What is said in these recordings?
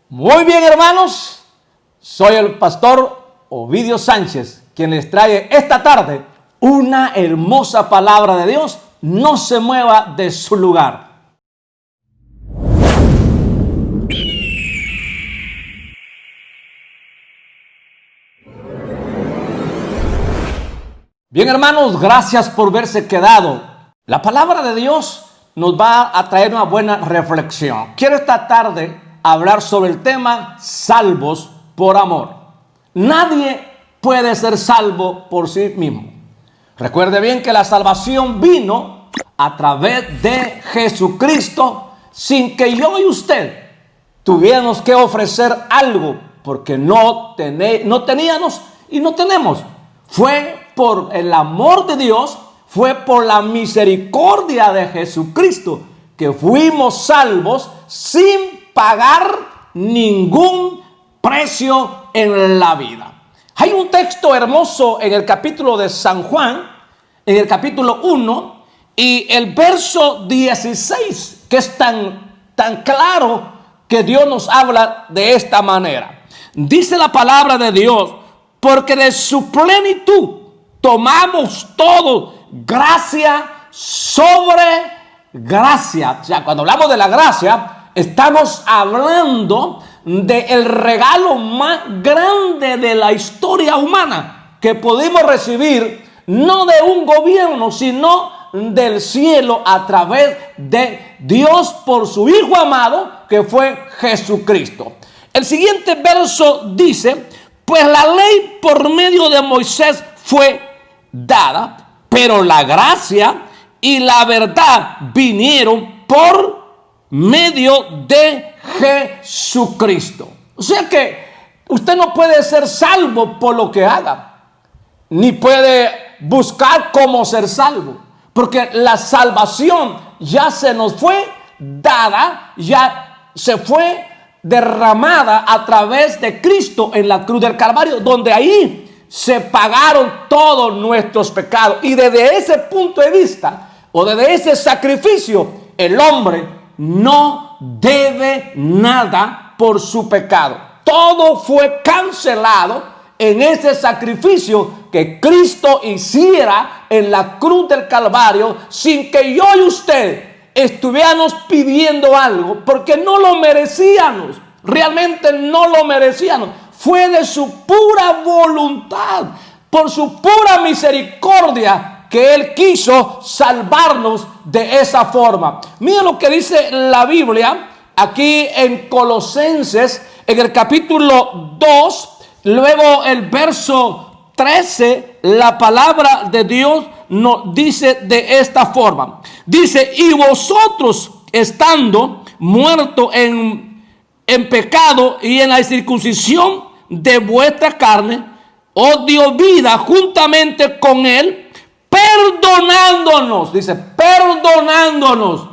Muy bien, hermanos, soy el pastor Ovidio Sánchez, quien les trae esta tarde una hermosa palabra de Dios. No se mueva de su lugar. Bien, hermanos, gracias por verse quedado. La palabra de Dios nos va a traer una buena reflexión. Quiero esta tarde hablar sobre el tema salvos por amor. Nadie puede ser salvo por sí mismo. Recuerde bien que la salvación vino a través de Jesucristo, sin que yo y usted tuviéramos que ofrecer algo, porque no teníamos y no tenemos. Fue por el amor de Dios, fue por la misericordia de Jesucristo que fuimos salvos sin pagar ningún precio en la vida. Hay un texto hermoso en el capítulo de San Juan, en el capítulo 1 y el verso 16, que es tan claro que Dios nos habla de esta manera. Dice la palabra de Dios: porque de su plenitud tomamos todo gracia sobre gracia. O sea, cuando hablamos de la gracia, estamos hablando del regalo más grande de la historia humana que pudimos recibir, no de un gobierno, sino del cielo a través de Dios por su Hijo amado, que fue Jesucristo. El siguiente verso dice: pues la ley por medio de Moisés fue dada, pero la gracia y la verdad vinieron por medio de Jesucristo. O sea que usted no puede ser salvo por lo que haga, ni puede buscar cómo ser salvo, porque la salvación ya se nos fue dada, ya se fue derramada a través de Cristo en la cruz del Calvario, donde ahí se pagaron todos nuestros pecados. Y desde ese punto de vista, o desde ese sacrificio, el hombre no debe nada por su pecado. Todo fue cancelado en ese sacrificio que Cristo hiciera en la cruz del Calvario, sin que yo y usted estuviéramos pidiendo algo, porque no lo merecíamos. Realmente no lo merecíamos. Fue de su pura voluntad, por su pura misericordia, que Él quiso salvarnos de esa forma. Mira lo que dice la Biblia aquí en Colosenses, en el capítulo 2, luego el verso 13, la palabra de Dios nos dice de esta forma. Dice: y vosotros, estando muertos en pecado y en la circuncisión de vuestra carne, os dio vida juntamente con Él, perdonándonos, dice, perdonándonos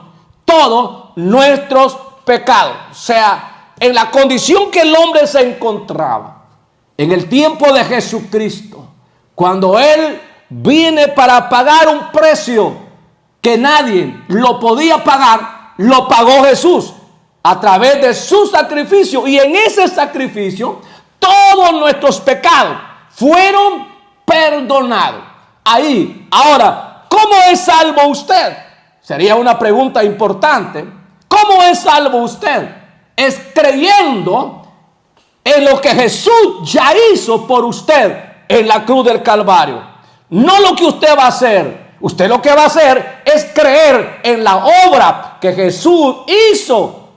todos nuestros pecados. O sea, en la condición que el hombre se encontraba en el tiempo de Jesucristo, cuando Él viene para pagar un precio que nadie lo podía pagar, lo pagó Jesús a través de su sacrificio. Y en ese sacrificio todos nuestros pecados fueron perdonados. Ahí, ahora, ¿cómo es salvo usted? Sería una pregunta importante. ¿Cómo es salvo usted? Es creyendo en lo que Jesús ya hizo por usted en la cruz del Calvario. No lo que usted va a hacer. Usted lo que va a hacer es creer en la obra que Jesús hizo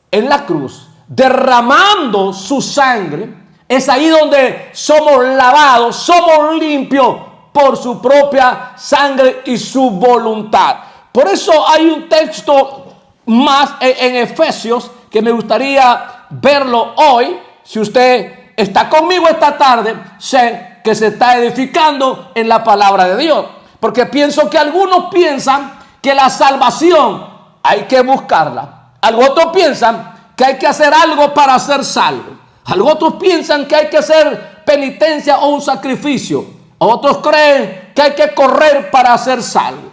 en la cruz, derramando su sangre. Es ahí donde somos lavados, somos limpios por su propia sangre y su voluntad. Por eso hay un texto más en Efesios que me gustaría verlo hoy. Si usted está conmigo esta tarde, sé que se está edificando en la palabra de Dios, porque pienso que algunos piensan que la salvación hay que buscarla. Otros piensan que hay que hacer algo para ser salvo. Otros piensan que hay que hacer penitencia o un sacrificio. Otros creen que hay que correr para ser salvo.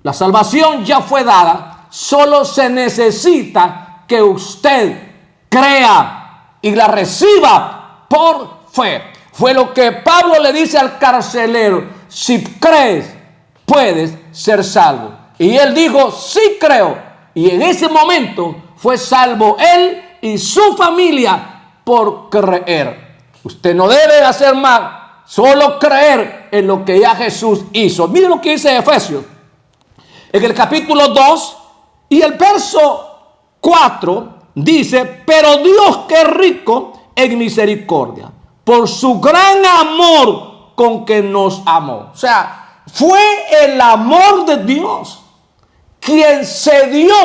La salvación ya fue dada. Solo se necesita que usted crea y la reciba por fe. Fue lo que Pablo le dice al carcelero: si crees, puedes ser salvo. Y él dijo: sí creo. Y en ese momento fue salvo él y su familia por creer. Usted no debe hacer más, solo creer en lo que ya Jesús hizo. Miren lo que dice Efesios, en el capítulo 2 y el verso 4, dice: pero Dios, que es rico en misericordia, por su gran amor con que nos amó. O sea, fue el amor de Dios quien se dio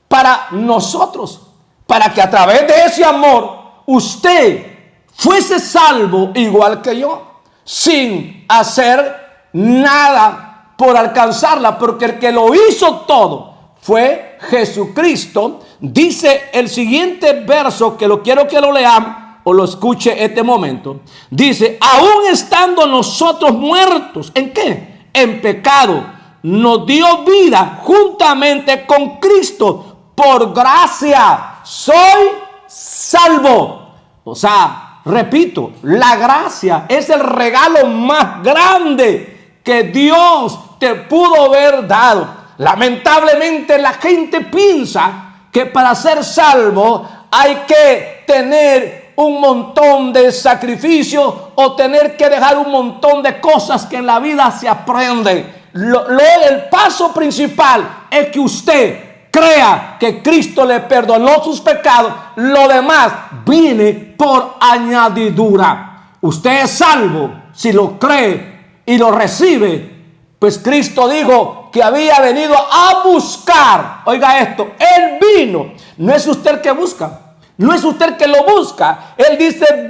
para nosotros, para que a través de ese amor usted fuese salvo igual que yo, sin hacer nada por alcanzarla, porque el que lo hizo todo fue Jesucristo. Dice el siguiente verso, que lo quiero que lo lean o lo escuche este momento. Dice: aún estando nosotros muertos, ¿en qué? En pecado, nos dio vida juntamente con Cristo. Por gracia soy salvo. O sea, repito, la gracia es el regalo más grande que Dios te pudo haber dado. Lamentablemente la gente piensa que para ser salvo hay que tener un montón de sacrificios o tener que dejar un montón de cosas que en la vida se aprenden. El paso principal es que usted crea que Cristo le perdonó sus pecados. Lo demás viene por añadidura. Usted es salvo si lo cree y lo recibe. Pues Cristo dijo que había venido a buscar. Oiga esto, Él vino. No es usted el que busca, no es usted el que lo busca. Él dice: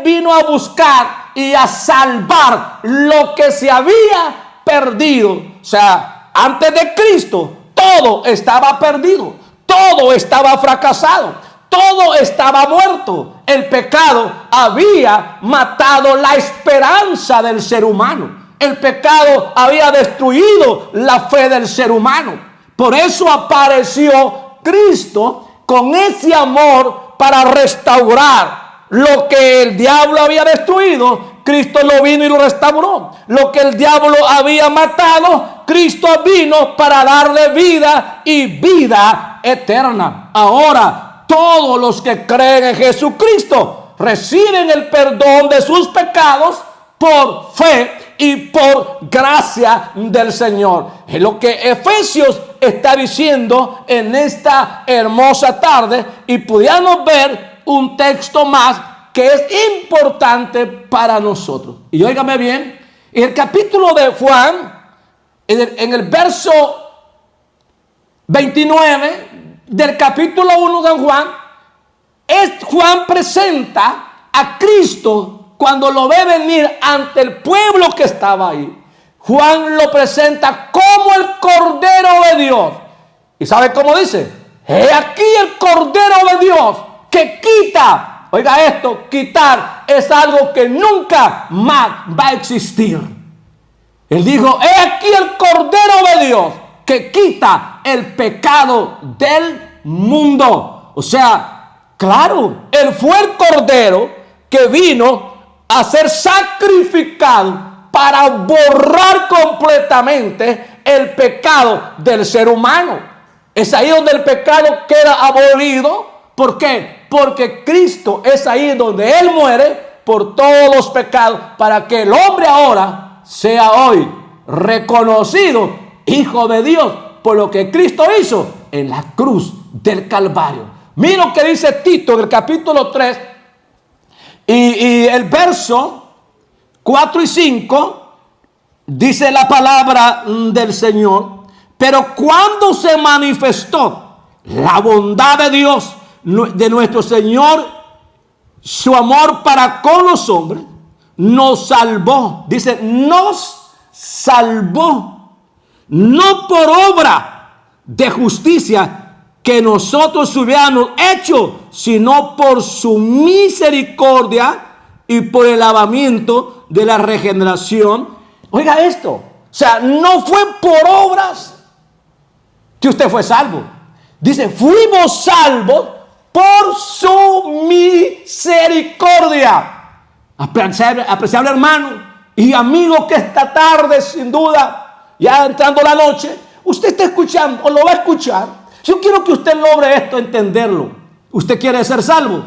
vino a buscar y a salvar lo que se había perdido. O sea, antes de Cristo todo estaba perdido, todo estaba fracasado, todo estaba muerto. El pecado había matado la esperanza del ser humano. El pecado había destruido la fe del ser humano. Por eso apareció Cristo con ese amor para restaurar lo que el diablo había destruido. Cristo lo vino y lo restauró. Lo que el diablo había matado, Cristo vino para darle vida y vida eterna. Ahora, todos los que creen en Jesucristo reciben el perdón de sus pecados por fe y por gracia del Señor. Es lo que Efesios está diciendo en esta hermosa tarde. Y pudiéramos ver un texto más que es importante para nosotros. Y óigame bien, en el capítulo de Juan, en el verso 29 del capítulo 1 de Juan, Juan presenta a Cristo cuando lo ve venir ante el pueblo que estaba ahí. Juan lo presenta como el Cordero de Dios. ¿Y sabe cómo dice? He aquí el Cordero de Dios que quita. Oiga esto, quitar es algo que nunca más va a existir. Él dijo: he aquí el Cordero de Dios que quita el pecado del mundo. O sea, claro, Él fue el Cordero que vino a ser sacrificado para borrar completamente el pecado del ser humano. Es ahí donde el pecado queda abolido. ¿Por qué? Porque Cristo es ahí donde Él muere por todos los pecados, para que el hombre ahora sea hoy reconocido hijo de Dios por lo que Cristo hizo en la cruz del Calvario. Mira lo que dice Tito en el capítulo 3 y el verso 4 y 5. Dice la palabra del Señor: pero cuando se manifestó la bondad de Dios, de nuestro Señor, su amor para con los hombres, nos salvó. Dice, nos salvó, no por obra de justicia que nosotros hubiéramos hecho, sino por su misericordia y por el lavamiento de la regeneración. Oiga esto, o sea, no fue por obras que usted fue salvo. Dice, fuimos salvos por su misericordia. Apreciable hermano y amigo, que esta tarde, sin duda, ya entrando la noche, usted está escuchando o lo va a escuchar. Yo quiero que usted logre esto, entenderlo. Usted quiere ser salvo.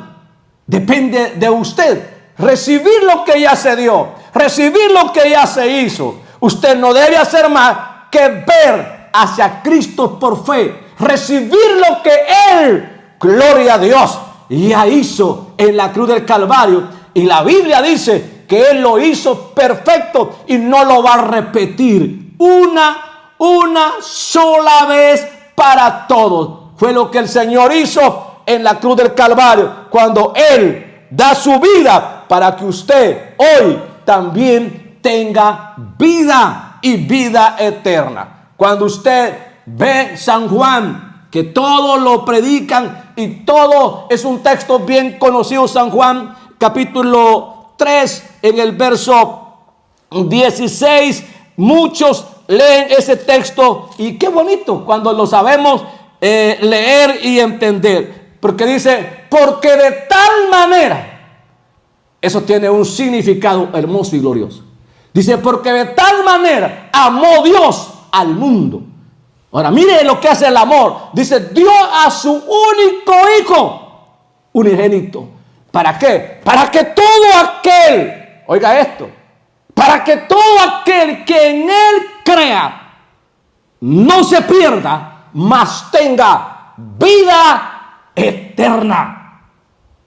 Depende de usted recibir lo que ya se dio, recibir lo que ya se hizo. Usted no debe hacer más que ver hacia Cristo por fe, recibir lo que Él, gloria a Dios, ya hizo en la cruz del Calvario. Y la Biblia dice que Él lo hizo perfecto y no lo va a repetir una sola vez para todos. Fue lo que el Señor hizo en la cruz del Calvario, cuando Él da su vida para que usted hoy también tenga vida y vida eterna. Cuando usted ve San Juan, que todos lo predican y todo es un texto bien conocido, San Juan capítulo 3, en el verso 16, muchos leen ese texto y qué bonito cuando lo sabemos leer y entender, porque dice, porque de tal manera, eso tiene un significado hermoso y glorioso. Dice, porque de tal manera amó Dios al mundo. Ahora mire lo que hace el amor. Dice, dio a su único hijo unigénito. ¿Para qué? Para que todo aquel, oiga esto, para que todo aquel que en Él crea no se pierda, mas tenga vida eterna.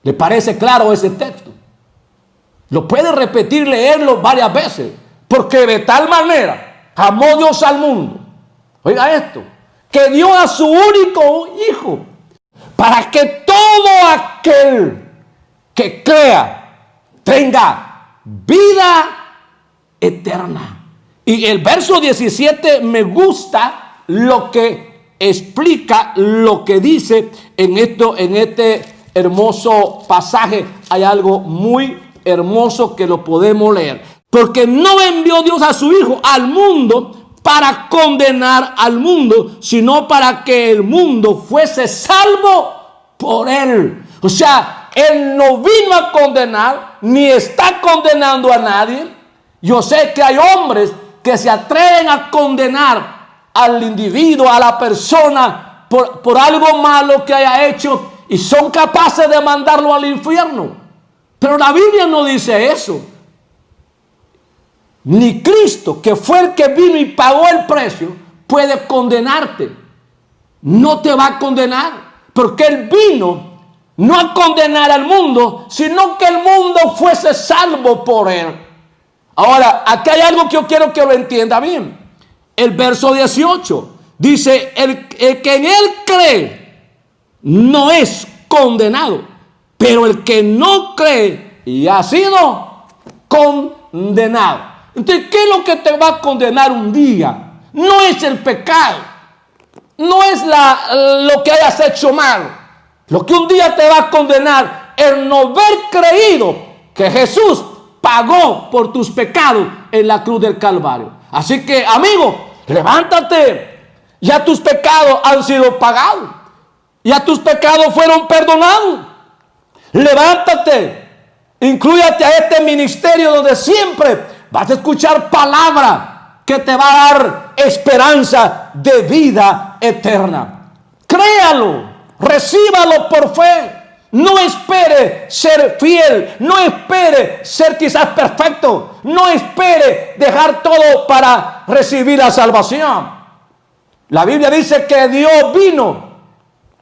¿Le parece claro ese texto? Lo puede repetir, leerlo varias veces. Porque de tal manera amó Dios al mundo. Oiga esto, que dio a su único hijo, para que todo aquel que crea tenga vida eterna. Y el verso 17 me gusta lo que explica, lo que dice en este hermoso pasaje. Hay algo muy hermoso que lo podemos leer. Porque no envió Dios a su hijo al mundo para condenar al mundo, sino para que el mundo fuese salvo por él. O sea, Él no vino a condenar, ni está condenando a nadie. Yo sé que hay hombres que se atreven a condenar al individuo, a la persona, por algo malo que haya hecho, y son capaces de mandarlo al infierno. Pero la Biblia no dice eso. Ni Cristo, que fue el que vino y pagó el precio, puede condenarte. No te va a condenar, porque Él vino no a condenar al mundo, sino que el mundo fuese salvo por Él. Ahora, aquí hay algo que yo quiero que lo entienda bien. El verso 18 dice, el que en Él cree no es condenado, pero el que no cree y ha sido condenado. Entonces, ¿qué es lo que te va a condenar un día? No es el pecado, no es lo que hayas hecho mal. Lo que un día te va a condenar es no haber creído que Jesús pagó por tus pecados en la cruz del Calvario. Así que, amigo, levántate. Ya tus pecados han sido pagados. Ya tus pecados fueron perdonados. Levántate. Inclúyate a este ministerio donde siempre vas a escuchar palabra que te va a dar esperanza de vida eterna. Créalo. Recíbalo por fe. No espere ser fiel. No espere ser quizás perfecto. No espere dejar todo para recibir la salvación. La Biblia dice que Dios vino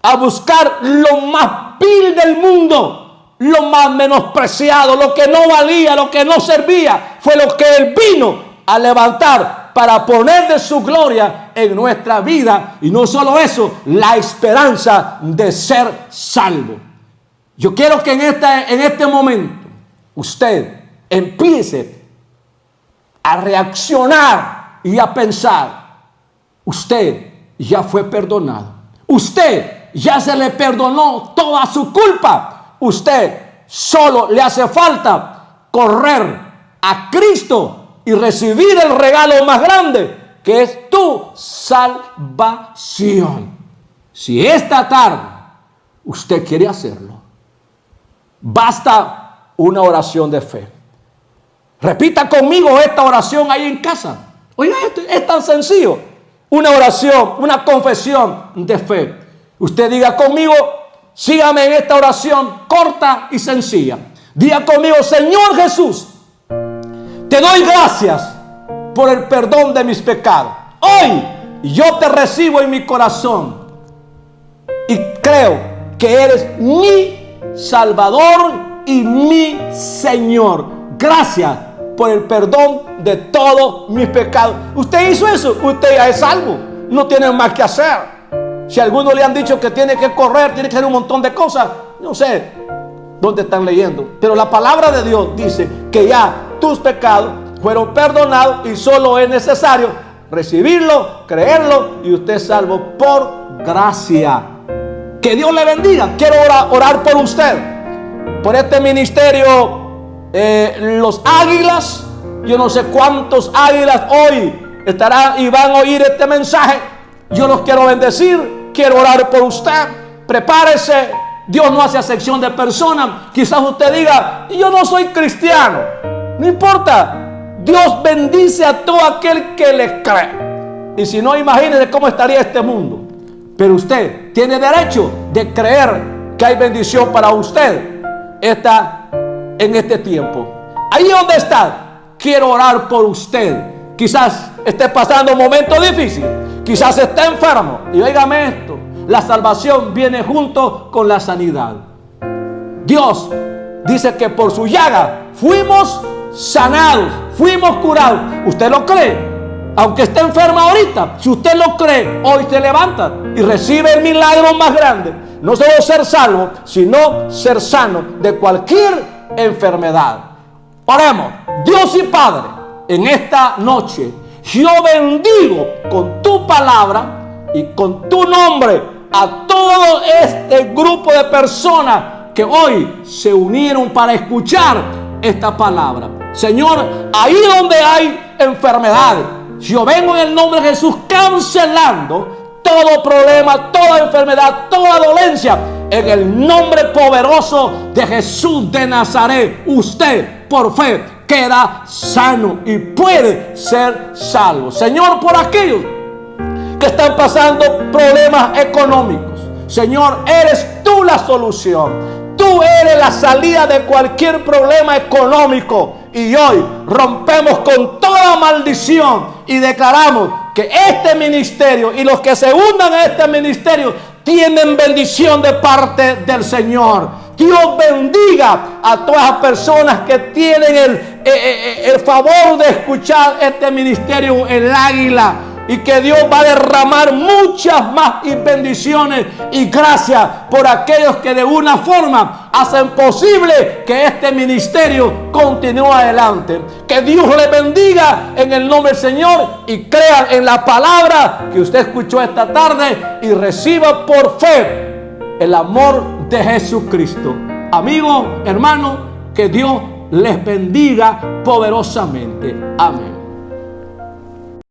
a buscar lo más vil del mundo, lo más menospreciado, lo que no valía, lo que no servía. Fue lo que Él vino a levantar para poner de su gloria en nuestra vida. Y no solo eso, la esperanza de ser salvo. Yo quiero que en este momento usted empiece a reaccionar y a pensar. Usted ya fue perdonado. Usted ya se le perdonó toda su culpa. Usted solo le hace falta correr a Cristo y recibir el regalo más grande, que es tu salvación. Si esta tarde usted quiere hacerlo, basta una oración de fe. Repita conmigo esta oración ahí en casa. Oiga, esto es tan sencillo. Una oración, una confesión de fe. Usted diga conmigo, sígame en esta oración corta y sencilla. Diga conmigo: Señor Jesús, te doy gracias por el perdón de mis pecados. Hoy yo te recibo en mi corazón y creo que eres mi Salvador y mi Señor. Gracias por el perdón de todos mis pecados. Usted hizo eso, usted ya es salvo. No tiene más que hacer. Si a algunos le han dicho que tiene que correr, tiene que hacer un montón de cosas, no sé dónde están leyendo. Pero la palabra de Dios dice que ya tus pecados fueron perdonados y solo es necesario recibirlo, creerlo y usted es salvo por gracia. Que Dios le bendiga. Quiero orar por usted, por este ministerio. Los águilas, yo no sé cuántos águilas hoy estarán y van a oír este mensaje. Yo los quiero bendecir, quiero orar por usted. Prepárese. Dios no hace acepción de personas. Quizás usted diga: yo no soy cristiano. No importa. Dios bendice a todo aquel que le cree. Y si no, imagínese cómo estaría este mundo. Pero usted tiene derecho de creer que hay bendición para usted en este tiempo. Ahí donde está, quiero orar por usted. Quizás esté pasando un momento difícil, quizás esté enfermo. Y óigame esto: la salvación viene junto con la sanidad. Dios dice que por su llaga fuimos sanados, fuimos curados. ¿Usted lo cree? Aunque esté enferma ahorita, si usted lo cree, hoy se levanta y recibe el milagro más grande. No solo ser salvo, sino ser sano de cualquier enfermedad. Oremos. Dios y Padre, en esta noche yo bendigo con tu palabra y con tu nombre a todo este grupo de personas que hoy se unieron para escuchar esta palabra. Señor, ahí donde hay enfermedades, yo vengo en el nombre de Jesús cancelando todo problema, toda enfermedad, toda dolencia. En el nombre poderoso de Jesús de Nazaret, usted por fe queda sano y puede ser salvo. Señor, por aquellos que están pasando problemas económicos, Señor, eres tú la solución. Tú eres la salida de cualquier problema económico. Y hoy rompemos con toda maldición y declaramos que este ministerio y los que se unan a este ministerio tienen bendición de parte del Señor. Dios bendiga a todas las personas que tienen el favor de escuchar este ministerio, el Águila. Y que Dios va a derramar muchas más bendiciones y gracias por aquellos que de una forma hacen posible que este ministerio continúe adelante. Que Dios le bendiga en el nombre del Señor y crean en la palabra que usted escuchó esta tarde y reciba por fe el amor de Jesucristo. Amigo, hermano, que Dios les bendiga poderosamente. Amén.